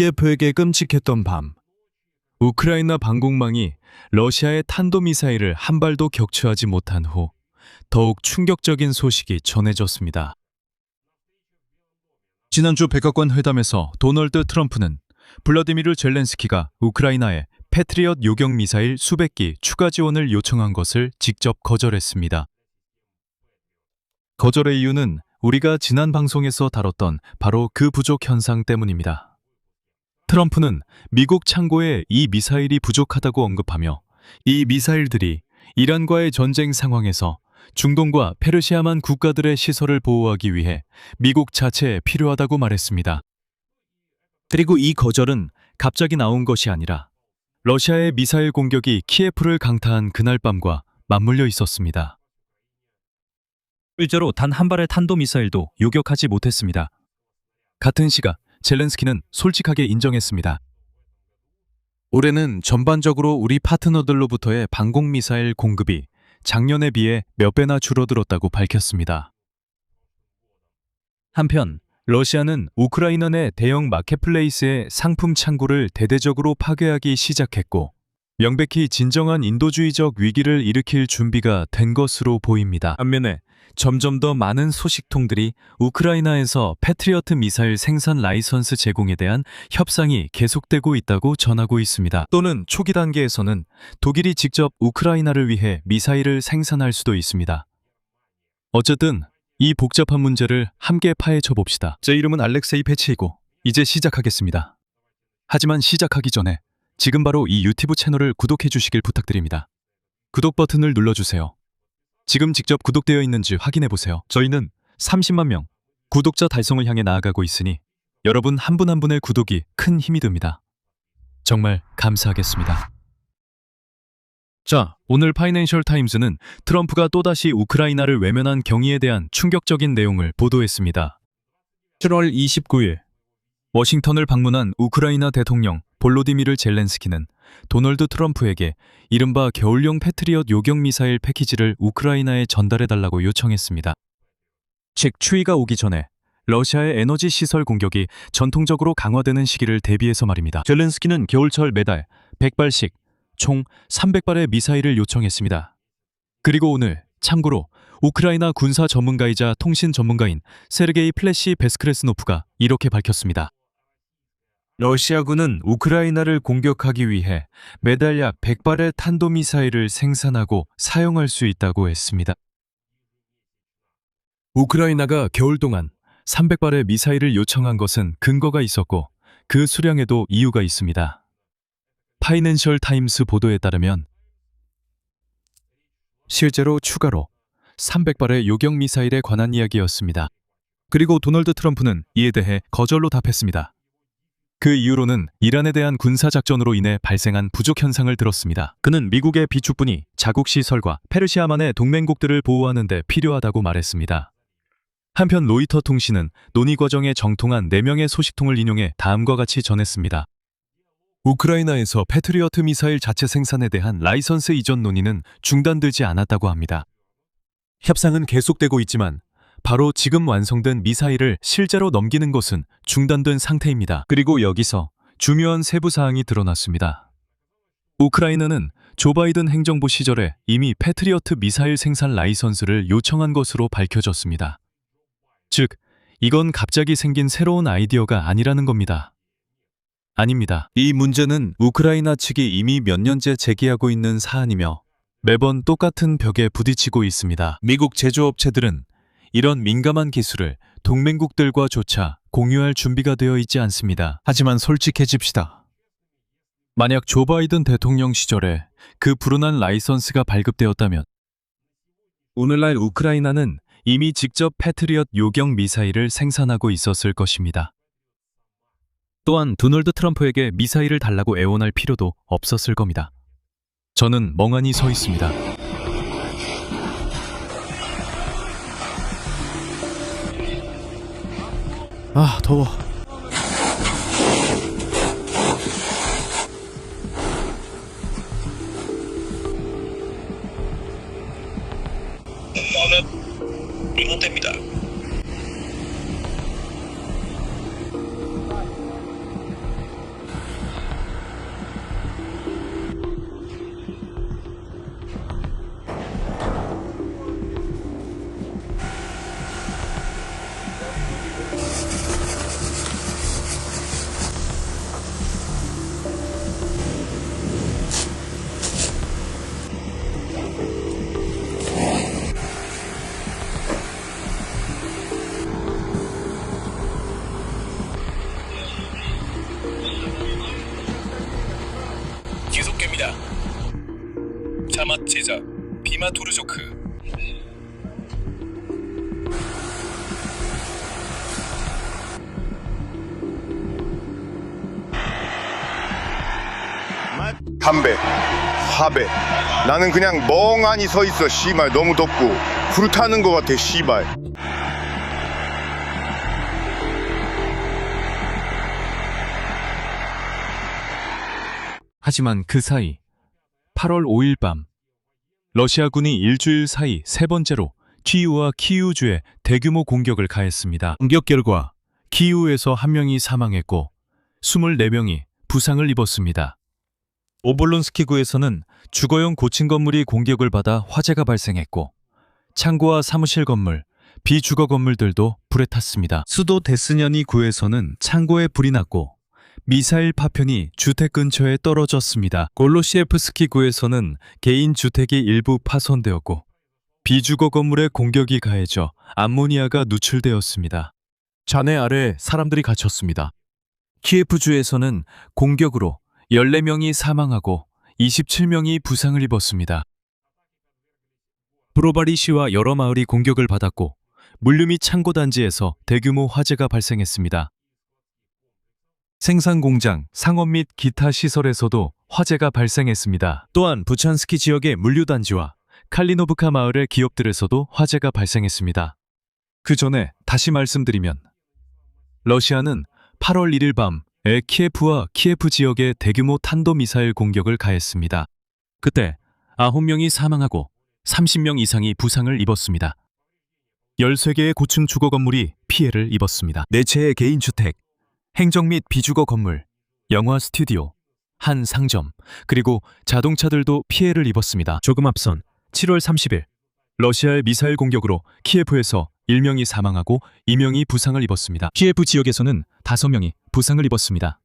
키예프에게 끔찍했던 밤. 우크라이나 방공망이 러시아의 탄도미사일을 한 발도 격추하지 못한 후 더욱 충격적인 소식이 전해졌습니다. 지난주 백악관 회담에서 도널드 트럼프는 블라디미르 젤렌스키가 우크라이나에 패트리엇 요격 미사일 수백 기 추가 지원을 요청한 것을 직접 거절했습니다. 거절의 이유는 우리가 지난 방송에서 다뤘던 바로 그 부족 현상 때문입니다. 트럼프는 미국 창고에 이 미사일이 부족하다고 언급하며 이 미사일들이 이란과의 전쟁 상황에서 중동과 페르시아만 국가들의 시설을 보호하기 위해 미국 자체에 필요하다고 말했습니다. 그리고 이 거절은 갑자기 나온 것이 아니라 러시아의 미사일 공격이 키예프를 강타한 그날 밤과 맞물려 있었습니다. 실제로 단 한 발의 탄도미사일도 요격하지 못했습니다. 같은 시각 젤렌스키는 솔직하게 인정했습니다. 올해는 전반적으로 우리 파트너들로부터의 방공미사일 공급이 작년에 비해 몇 배나 줄어들었다고 밝혔습니다. 한편 러시아는 우크라이나 내 대형 마켓플레이스의 상품 창고를 대대적으로 파괴하기 시작했고 명백히 진정한 인도주의적 위기를 일으킬 준비가 된 것으로 보입니다. 반면에 점점 더 많은 소식통들이 우크라이나에서 패트리어트 미사일 생산 라이선스 제공에 대한 협상이 계속되고 있다고 전하고 있습니다. 또는 초기 단계에서는 독일이 직접 우크라이나를 위해 미사일을 생산할 수도 있습니다. 어쨌든 이 복잡한 문제를 함께 파헤쳐 봅시다. 제 이름은 알렉세이 페치이고 이제 시작하겠습니다. 하지만 시작하기 전에 지금 바로 이 유튜브 채널을 구독해 주시길 부탁드립니다. 구독 버튼을 눌러주세요. 지금 직접 구독되어 있는지 확인해 보세요. 저희는 30만 명 구독자 달성을 향해 나아가고 있으니 여러분 한 분 한 분의 구독이 큰 힘이 됩니다. 정말 감사하겠습니다. 자, 오늘 파이낸셜 타임즈는 트럼프가 또다시 우크라이나를 외면한 경위에 대한 충격적인 내용을 보도했습니다. 7월 29일 워싱턴을 방문한 우크라이나 대통령 볼로디미르 젤렌스키는 도널드 트럼프에게 이른바 겨울용 패트리엇 요격 미사일 패키지를 우크라이나에 전달해달라고 요청했습니다. 즉 추위가 오기 전에 러시아의 에너지 시설 공격이 전통적으로 강화되는 시기를 대비해서 말입니다. 젤렌스키는 겨울철 매달 100발씩 총 300발의 미사일을 요청했습니다. 그리고 오늘 참고로 우크라이나 군사 전문가이자 통신 전문가인 세르게이 플래시 베스크레스노프가 이렇게 밝혔습니다. 러시아군은 우크라이나를 공격하기 위해 매달 약 100발의 탄도미사일을 생산하고 사용할 수 있다고 했습니다. 우크라이나가 겨울 동안 300발의 미사일을 요청한 것은 근거가 있었고 그 수량에도 이유가 있습니다. 파이낸셜 타임스 보도에 따르면 실제로 추가로 300발의 요격 미사일에 관한 이야기였습니다. 그리고 도널드 트럼프는 이에 대해 거절로 답했습니다. 그 이유로는 이란에 대한 군사작전으로 인해 발생한 부족 현상을 들었습니다. 그는 미국의 비축분이 자국 시설과 페르시아만의 동맹국들을 보호하는 데 필요하다고 말했습니다. 한편 로이터 통신은 논의 과정에 정통한 4명의 소식통을 인용해 다음과 같이 전했습니다. 우크라이나에서 패트리어트 미사일 자체 생산에 대한 라이선스 이전 논의는 중단되지 않았다고 합니다. 협상은 계속되고 있지만 바로 지금 완성된 미사일을 실제로 넘기는 것은 중단된 상태입니다. 그리고 여기서 중요한 세부 사항이 드러났습니다. 우크라이나는 조 바이든 행정부 시절에 이미 패트리어트 미사일 생산 라이선스를 요청한 것으로 밝혀졌습니다. 즉, 이건 갑자기 생긴 새로운 아이디어가 아니라는 겁니다. 아닙니다. 이 문제는 우크라이나 측이 이미 몇 년째 제기하고 있는 사안이며 매번 똑같은 벽에 부딪히고 있습니다. 미국 제조업체들은 이런 민감한 기술을 동맹국들과조차 공유할 준비가 되어 있지 않습니다. 하지만 솔직해집시다. 만약 조 바이든 대통령 시절에 그 불운한 라이선스가 발급되었다면 오늘날 우크라이나는 이미 직접 패트리엇 요격 미사일을 생산하고 있었을 것입니다. 또한 도널드 트럼프에게 미사일을 달라고 애원할 필요도 없었을 겁니다. 저는 멍하니 서 있습니다. 아, 더워. 업무는 잘못됩니다. 잘못됩니다. 자막 제작 비마토르조크. 담배, 화배. 나는 그냥 멍하니 서 있어. 씨발 너무 덥고 불타는 것 같아. 씨발. 하지만 그 사이 8월 5일 밤 러시아군이 일주일 사이 세 번째로 키이우와 키이우주에 대규모 공격을 가했습니다. 공격 결과 키이우에서 1명이 사망했고 24명이 부상을 입었습니다. 오볼론스키구에서는 주거용 고층 건물이 공격을 받아 화재가 발생했고 창고와 사무실 건물, 비주거 건물들도 불에 탔습니다. 수도 데스냐니 구에서는 창고에 불이 났고 미사일 파편이 주택 근처에 떨어졌습니다. 골로시에프스키 구에서는 개인 주택이 일부 파손되었고 비주거 건물에 공격이 가해져 암모니아가 누출되었습니다. 잔해 아래 사람들이 갇혔습니다. 키예프주에서는 공격으로 14명이 사망하고 27명이 부상을 입었습니다. 브로바리시와 여러 마을이 공격을 받았고 물류 및 창고 단지에서 대규모 화재가 발생했습니다. 생산 공장, 상업 및 기타 시설에서도 화재가 발생했습니다. 또한 부찬스키 지역의 물류 단지와 칼리노브카 마을의 기업들에서도 화재가 발생했습니다. 그 전에 다시 말씀드리면 러시아는 8월 1일 밤에 키예프와 키예프 지역에 대규모 탄도미사일 공격을 가했습니다. 그때 9명이 사망하고 30명 이상이 부상을 입었습니다. 13개의 고층 주거 건물이 피해를 입었습니다. 4채의 개인주택, 행정 및 비주거 건물, 영화 스튜디오, 한 상점, 그리고 자동차들도 피해를 입었습니다. 조금 앞선 7월 30일 러시아의 미사일 공격으로 키예프에서 1명이 사망하고 2명이 부상을 입었습니다. 키예프 지역에서는 5명이 부상을 입었습니다.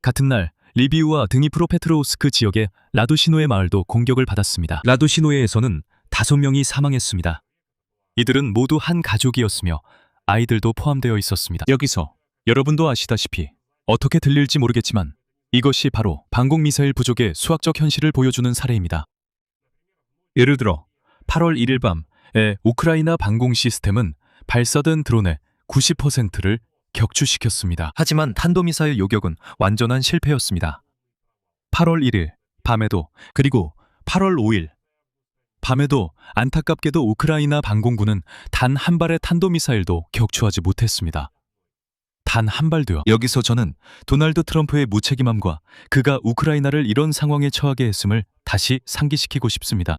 같은 날 리비우와 드니프로페트로우스크 지역의 라도시노의 마을도 공격을 받았습니다. 라도시노에에서는 5명이 사망했습니다. 이들은 모두 한 가족이었으며 아이들도 포함되어 있었습니다. 여기서 여러분도 아시다시피 어떻게 들릴지 모르겠지만 이것이 바로 방공미사일 부족의 수학적 현실을 보여주는 사례입니다. 예를 들어 8월 1일 밤에 우크라이나 방공 시스템은 발사된 드론의 90%를 격추시켰습니다. 하지만 탄도미사일 요격은 완전한 실패였습니다. 8월 1일 밤에도 그리고 8월 5일 밤에도 안타깝게도 우크라이나 방공군은 단 한 발의 탄도미사일도 격추하지 못했습니다. 단 한 발도요. 여기서 저는 도널드 트럼프의 무책임함과 그가 우크라이나를 이런 상황에 처하게 했음을 다시 상기시키고 싶습니다.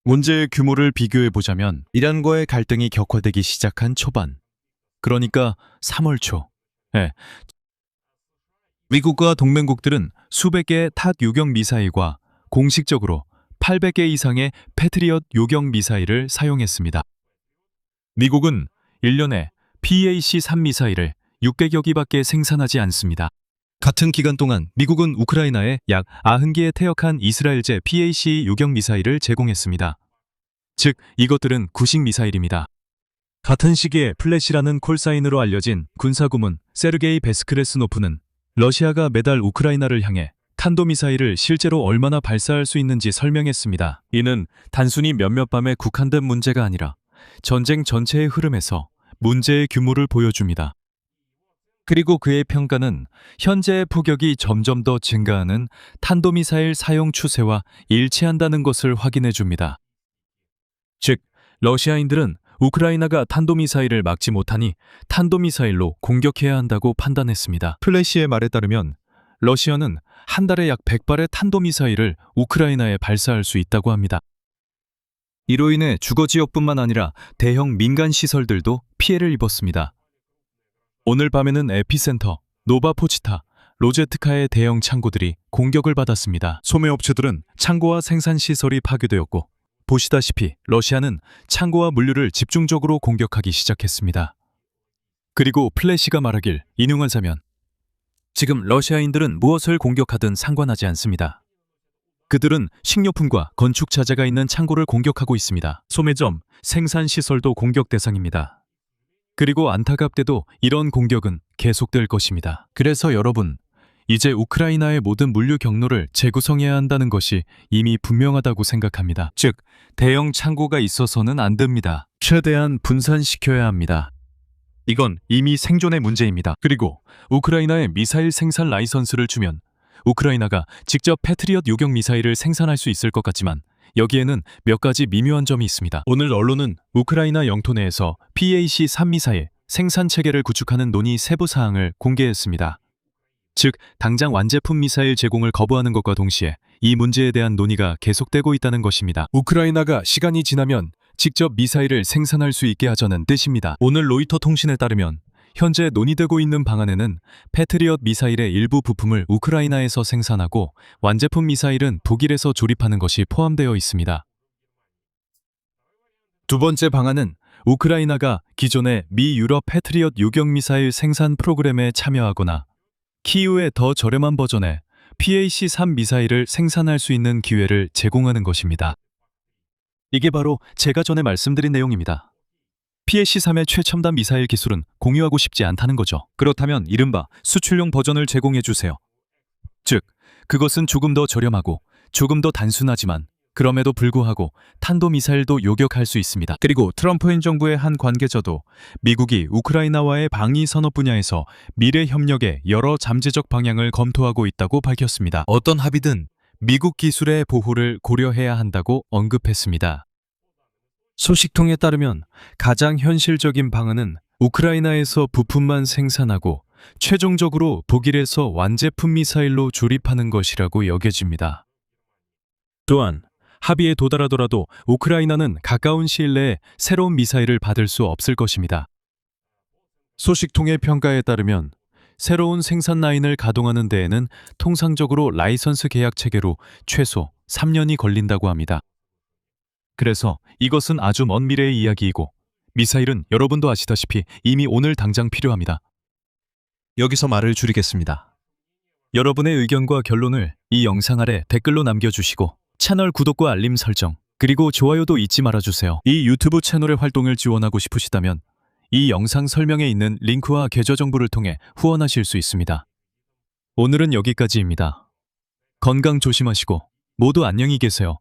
문제의 규모를 비교해보자면 이란과의 갈등이 격화되기 시작한 초반, 그러니까 3월 초에 미국과 동맹국들은 수백 개의 탁 요격 미사일과 공식적으로 800개 이상의 패트리엇 요격 미사일을 사용했습니다. 미국은 1년에 PAC-3 미사일을 600여 기밖에 생산하지 않습니다. 같은 기간 동안 미국은 우크라이나에 약 90개의 퇴역한 이스라엘제 PAC 요격 미사일을 제공했습니다. 즉, 이것들은 구식 미사일입니다. 같은 시기에 플래시라는 콜사인으로 알려진 군사고문 세르게이 베스크레스노프는 러시아가 매달 우크라이나를 향해 탄도미사일을 실제로 얼마나 발사할 수 있는지 설명했습니다. 이는 단순히 몇몇 밤에 국한된 문제가 아니라 전쟁 전체의 흐름에서 문제의 규모를 보여줍니다. 그리고 그의 평가는 현재의 폭격이 점점 더 증가하는 탄도미사일 사용 추세와 일치한다는 것을 확인해 줍니다. 즉, 러시아인들은 우크라이나가 탄도미사일을 막지 못하니 탄도미사일로 공격해야 한다고 판단했습니다. 플래시의 말에 따르면 러시아는 한 달에 약 100발의 탄도미사일을 우크라이나에 발사할 수 있다고 합니다. 이로 인해 주거지역뿐만 아니라 대형 민간시설들도 피해를 입었습니다. 오늘 밤에는 에피센터, 노바포치타, 로제트카의 대형 창고들이 공격을 받았습니다. 소매업체들은 창고와 생산시설이 파괴되었고 보시다시피 러시아는 창고와 물류를 집중적으로 공격하기 시작했습니다. 그리고 플래시가 말하길 인용하자면 지금 러시아인들은 무엇을 공격하든 상관하지 않습니다. 그들은 식료품과 건축 자재가 있는 창고를 공격하고 있습니다. 소매점, 생산시설도 공격 대상입니다. 그리고 안타깝게도 이런 공격은 계속될 것입니다. 그래서 여러분, 이제 우크라이나의 모든 물류 경로를 재구성해야 한다는 것이 이미 분명하다고 생각합니다. 즉, 대형 창고가 있어서는 안 됩니다. 최대한 분산시켜야 합니다. 이건 이미 생존의 문제입니다. 그리고 우크라이나에 미사일 생산 라이선스를 주면 우크라이나가 직접 패트리엇 요격 미사일을 생산할 수 있을 것 같지만 여기에는 몇 가지 미묘한 점이 있습니다. 오늘 언론은 우크라이나 영토 내에서 PAC-3 미사일 생산 체계를 구축하는 논의 세부 사항을 공개했습니다. 즉, 당장 완제품 미사일 제공을 거부하는 것과 동시에 이 문제에 대한 논의가 계속되고 있다는 것입니다. 우크라이나가 시간이 지나면 직접 미사일을 생산할 수 있게 하자는 뜻입니다. 오늘 로이터 통신에 따르면 현재 논의되고 있는 방안에는 패트리엇 미사일의 일부 부품을 우크라이나에서 생산하고 완제품 미사일은 독일에서 조립하는 것이 포함되어 있습니다. 두 번째 방안은 우크라이나가 기존의 미 유럽 패트리엇 요격 미사일 생산 프로그램에 참여하거나 키이우의 더 저렴한 버전의 PAC-3 미사일을 생산할 수 있는 기회를 제공하는 것입니다. 이게 바로 제가 전에 말씀드린 내용입니다. PAC-3의 최첨단 미사일 기술은 공유하고 싶지 않다는 거죠. 그렇다면 이른바 수출용 버전을 제공해 주세요. 즉, 그것은 조금 더 저렴하고 조금 더 단순하지만 그럼에도 불구하고 탄도미사일도 요격할 수 있습니다. 그리고 트럼프 행정부의 한 관계자도 미국이 우크라이나와의 방위 산업 분야에서 미래 협력의 여러 잠재적 방향을 검토하고 있다고 밝혔습니다. 어떤 합의든 미국 기술의 보호를 고려해야 한다고 언급했습니다. 소식통에 따르면 가장 현실적인 방안은 우크라이나에서 부품만 생산하고 최종적으로 독일에서 완제품 미사일로 조립하는 것이라고 여겨집니다. 또한 합의에 도달하더라도 우크라이나는 가까운 시일 내에 새로운 미사일을 받을 수 없을 것입니다. 소식통의 평가에 따르면 새로운 생산 라인을 가동하는 데에는 통상적으로 라이선스 계약 체계로 최소 3년이 걸린다고 합니다. 그래서 이것은 아주 먼 미래의 이야기이고 미사일은 여러분도 아시다시피 이미 오늘 당장 필요합니다. 여기서 말을 줄이겠습니다. 여러분의 의견과 결론을 이 영상 아래 댓글로 남겨주시고 채널 구독과 알림 설정, 그리고 좋아요도 잊지 말아주세요. 이 유튜브 채널의 활동을 지원하고 싶으시다면 이 영상 설명에 있는 링크와 계좌 정보를 통해 후원하실 수 있습니다. 오늘은 여기까지입니다. 건강 조심하시고 모두 안녕히 계세요.